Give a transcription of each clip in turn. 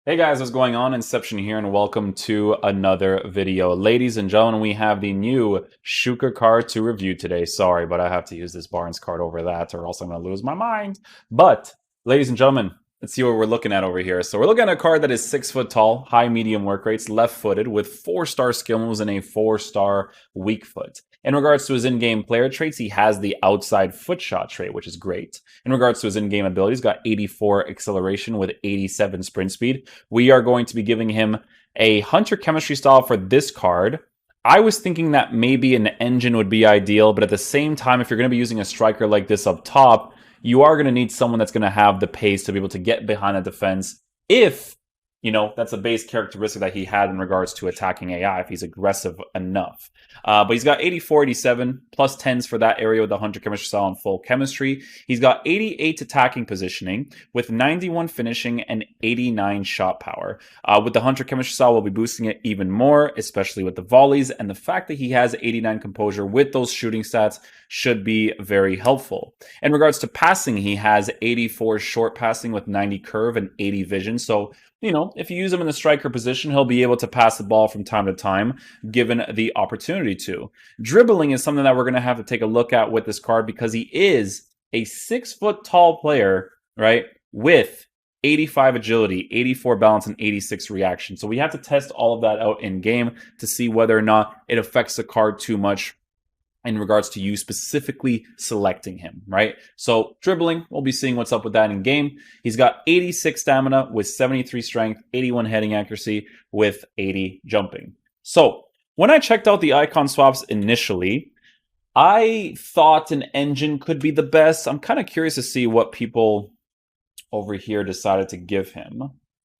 Hey guys, what's going on? Inception here, and welcome to another video. Ladies and gentlemen, we have the new Suker card to review today. Sorry, but I have to use this Barnes card over that, or else I'm going to lose my mind. But, ladies and gentlemen, let's see what we're looking at over here. So we're looking at a card that is 6 foot tall, high medium work rates, left-footed, with 4-star skill moves and a 4-star weak foot. In regards to his in-game player traits, he has the outside foot shot trait, which is great. In regards to his in-game abilities, he's got 84 acceleration with 87 sprint speed. We are going to be giving him a hunter chemistry style for this card. I was thinking that maybe an engine would be ideal, but at the same time, if you're going to be using a striker like this up top, you are going to need someone that's going to have the pace to be able to get behind the defense if, that's a base characteristic that he had in regards to attacking AI, if he's aggressive enough. But he's got 84, 87, plus 10s for that area with the Hunter Chemistry style and full chemistry. He's got 88 attacking positioning with 91 finishing and 89 shot power. With the Hunter Chemistry style, we'll be boosting it even more, especially with the volleys. And the fact that he has 89 composure with those shooting stats should be very helpful. In regards to passing, he has 84 short passing with 90 curve and 80 vision. So, if you use him in the striker position, he'll be able to pass the ball from time to time, given the opportunity to. Dribbling is something that we're going to have to take a look at with this card because he is a 6 foot tall player, right, with 85 agility, 84 balance, and 86 reaction. So we have to test all of that out in game to see whether or not it affects the card too much in regards to you specifically selecting him, right? So dribbling, we'll be seeing what's up with that in game. He's got 86 stamina with 73 strength, 81 heading accuracy with 80 jumping. So when I checked out the icon swaps initially, I thought an engine could be the best. I'm kind of curious to see what people over here decided to give him.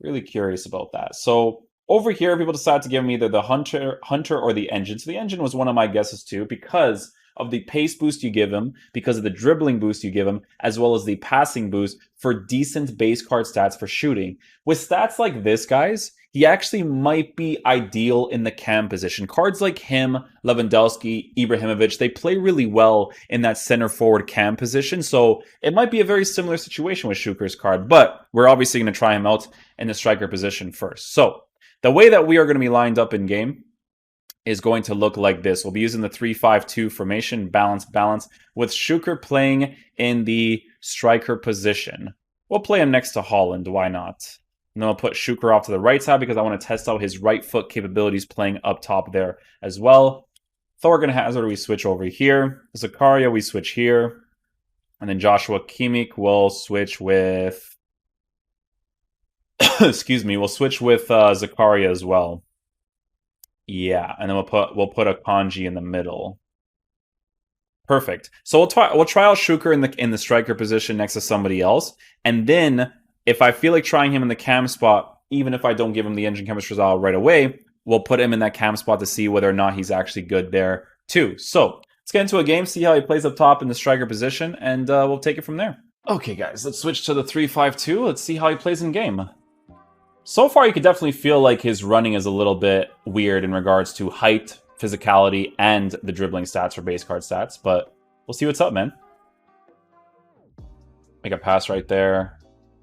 Really curious about that. So over here, people decided to give him either the Hunter or the Engine. So the Engine was one of my guesses too, because of the pace boost you give him, because of the dribbling boost you give him, as well as the passing boost for decent base card stats for shooting. With stats like this, guys, he actually might be ideal in the cam position. Cards like him, Lewandowski, Ibrahimovic, they play really well in that center forward cam position. So it might be a very similar situation with Suker's card, but we're obviously going to try him out in the striker position first. So the way that we are going to be lined up in game is going to look like this. We'll be using the 3-5-2 formation, balance, with Suker playing in the striker position. We'll play him next to Holland, why not? And then I'll put Suker off to the right side because I want to test out his right foot capabilities playing up top there as well. Thorgan Hazard, we switch over here. Zakaria, we switch here. And then Joshua Kimmich will switch with... excuse me, we'll switch with Zakaria as well. Yeah, and then we'll put a Kanji in the middle. Perfect. So we'll try out Suker in the striker position next to somebody else, and then if I feel like trying him in the cam spot, even if I don't give him the engine chemistry style right away, we'll put him in that cam spot to see whether or not he's actually good there too. So let's get into a game, see how he plays up top in the striker position, and we'll take it from there. Okay, guys, let's switch to the 3-5-2. Let's see how he plays in game. So far, you could definitely feel like his running is a little bit weird in regards to height, physicality, and the dribbling stats for base card stats, but we'll see what's up, man. Make a pass right there.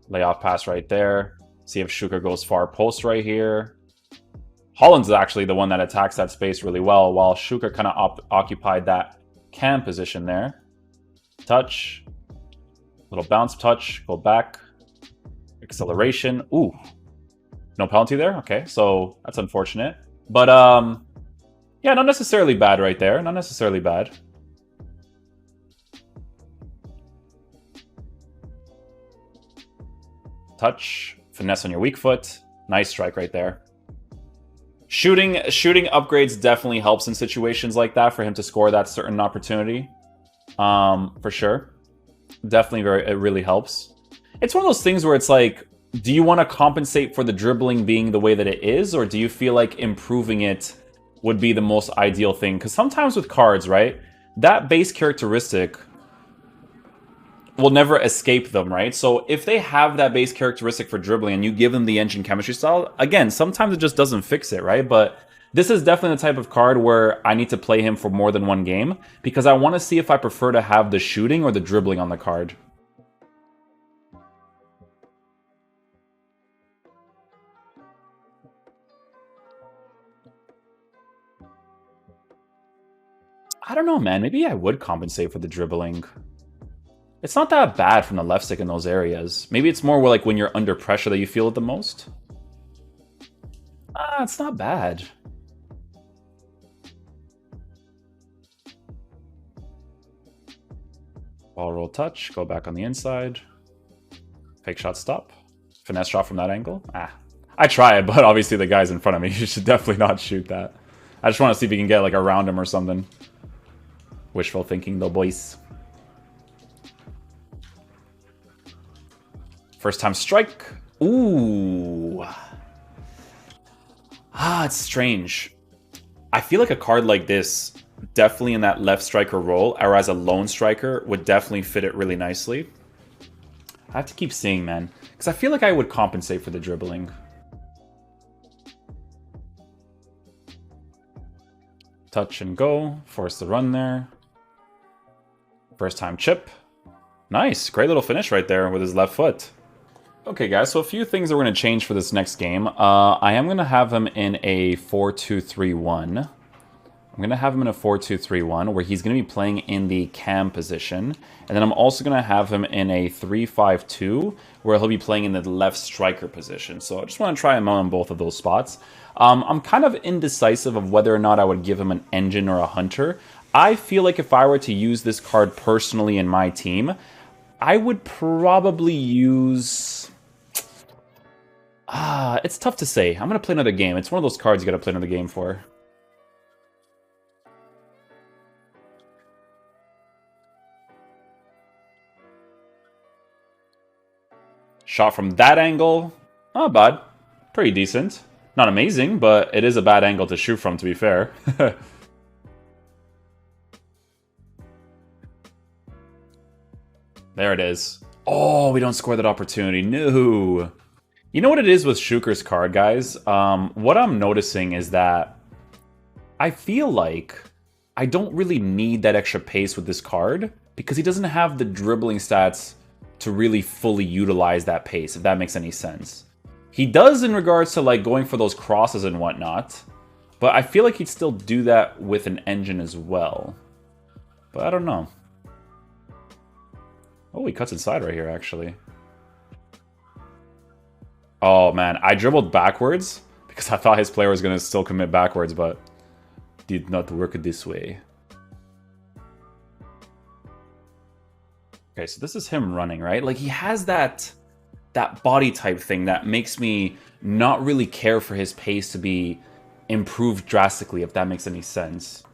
Layoff pass right there. See if Suker goes far post right here. Holland's actually the one that attacks that space really well, while Suker kind of occupied that cam position there. Touch. Little bounce touch. Go back. Acceleration. Ooh. No penalty there? Okay, so that's unfortunate. But, yeah, not necessarily bad right there. Not necessarily bad. Touch. Finesse on your weak foot. Nice strike right there. Shooting upgrades definitely helps in situations like that for him to score that certain opportunity. For sure. Definitely it really helps. It's one of those things where it's like, do you want to compensate for the dribbling being the way that it is, or do you feel like improving it would be the most ideal thing? Because sometimes with cards, right, that base characteristic will never escape them, right? So if they have that base characteristic for dribbling and you give them the engine chemistry style, again, sometimes it just doesn't fix it, right? But this is definitely the type of card where I need to play him for more than one game because I want to see if I prefer to have the shooting or the dribbling on the card. don't know, man. Maybe I would compensate for the dribbling. It's not that bad from the left stick in those areas. Maybe it's more like when you're under pressure that you feel it the most. It's not bad. Ball roll touch, go back on the inside. Fake shot stop. Finesse shot from that angle. I try it, but obviously the guy's in front of me. You should definitely not shoot that. I just want to see if you can get like around him or something. Wishful thinking though, boys. First time strike. Ooh. It's strange. I feel like a card like this, definitely in that left striker role, or as a lone striker, would definitely fit it really nicely. I have to keep seeing, man. Because I feel like I would compensate for the dribbling. Touch and go. Force the run there. First time chip. Nice. Great little finish right there with his left foot. Okay, guys, so a few things that we're going to change for this next game. I am going to have him in a 4-2-3-1. I'm going to have him in a 4-2-3-1, where he's going to be playing in the cam position. And then I'm also going to have him in a 3-5-2, where he'll be playing in the left striker position. So I just want to try him out on both of those spots. I'm kind of indecisive of whether or not I would give him an engine or a hunter. I feel like if I were to use this card personally in my team, I would probably use... it's tough to say. I'm going to play another game. It's one of those cards you got to play another game for. Shot from that angle. Not bad. Pretty decent. Not amazing, but it is a bad angle to shoot from, to be fair. There it is. Oh, we don't score that opportunity. No. You know what it is with Suker's card, guys? What I'm noticing is that I feel like I don't really need that extra pace with this card because he doesn't have the dribbling stats to really fully utilize that pace, if that makes any sense. He does in regards to like going for those crosses and whatnot, but I feel like he'd still do that with an engine as well. But I don't know. Oh, he cuts inside right here, actually. Oh, man. I dribbled backwards because I thought his player was going to still commit backwards, but did not work this way. Okay, so this is him running, right? Like, he has that body type thing that makes me not really care for his pace to be improved drastically, if that makes any sense.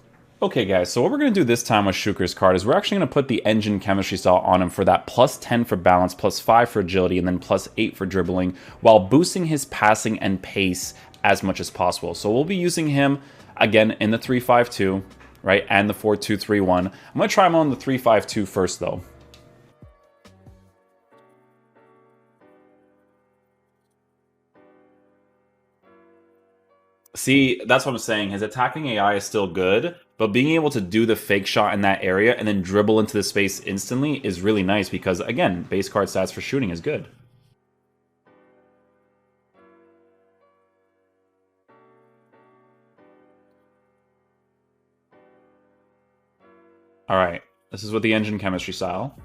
Okay, guys, so what we're going to do this time with Suker's card is we're actually going to put the engine chemistry style on him for that plus 10 for balance, plus 5 for agility, and then plus 8 for dribbling, while boosting his passing and pace as much as possible. So we'll be using him, again, in the 3-5-2, right, and the 4-2-3-1. I'm going to try him on the 3-5-2 first, though. See, that's what I'm saying. His attacking AI is still good, but being able to do the fake shot in that area and then dribble into the space instantly is really nice because, again, base card stats for shooting is good. All right, this is with the engine chemistry style.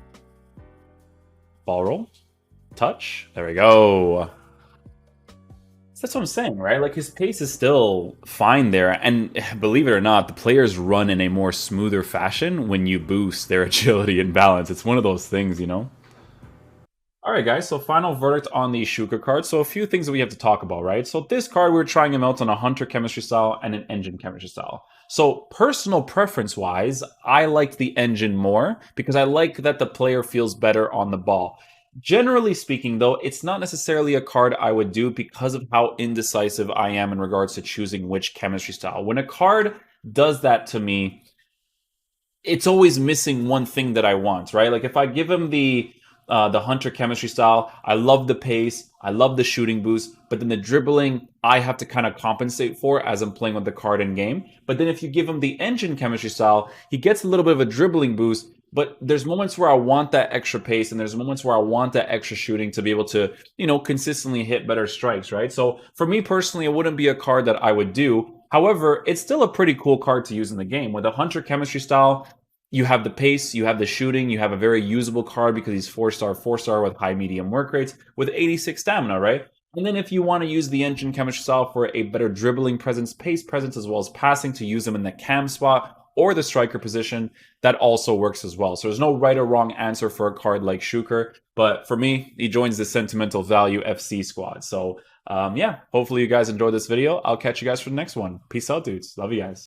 Ball roll, touch, there we go. That's what I'm saying, right? Like, his pace is still fine there. And believe it or not, the players run in a more smoother fashion when you boost their agility and balance. It's one of those things, you know? Alright guys, so final verdict on the Suker card. So a few things that we have to talk about, right? So this card, we're trying him out on a Hunter chemistry style and an Engine chemistry style. So personal preference-wise, I liked the Engine more because I like that the player feels better on the ball. Generally speaking, though, it's not necessarily a card I would do because of how indecisive I am in regards to choosing which chemistry style. When a card does that to me, it's always missing one thing that I want, right? Like if I give him the Hunter chemistry style, I love the pace, I love the shooting boost, but then the dribbling, I have to kind of compensate for as I'm playing with the card in game. But then if you give him the engine chemistry style, he gets a little bit of a dribbling boost, but there's moments where I want that extra pace and there's moments where I want that extra shooting to be able to, you know, consistently hit better strikes, right? So for me personally, it wouldn't be a card that I would do. However, it's still a pretty cool card to use in the game. With a Hunter chemistry style, you have the pace, you have the shooting, you have a very usable card because he's 4-star, 4-star with high medium work rates with 86 stamina, right? And then if you want to use the engine chemistry style for a better dribbling presence, pace presence, as well as passing to use them in the cam spot or the striker position, that also works as well. So there's no right or wrong answer for a card like Suker, but for me, he joins the sentimental value FC squad. So yeah, hopefully you guys enjoyed this video. I'll catch you guys for the next one. Peace out, dudes. Love you guys.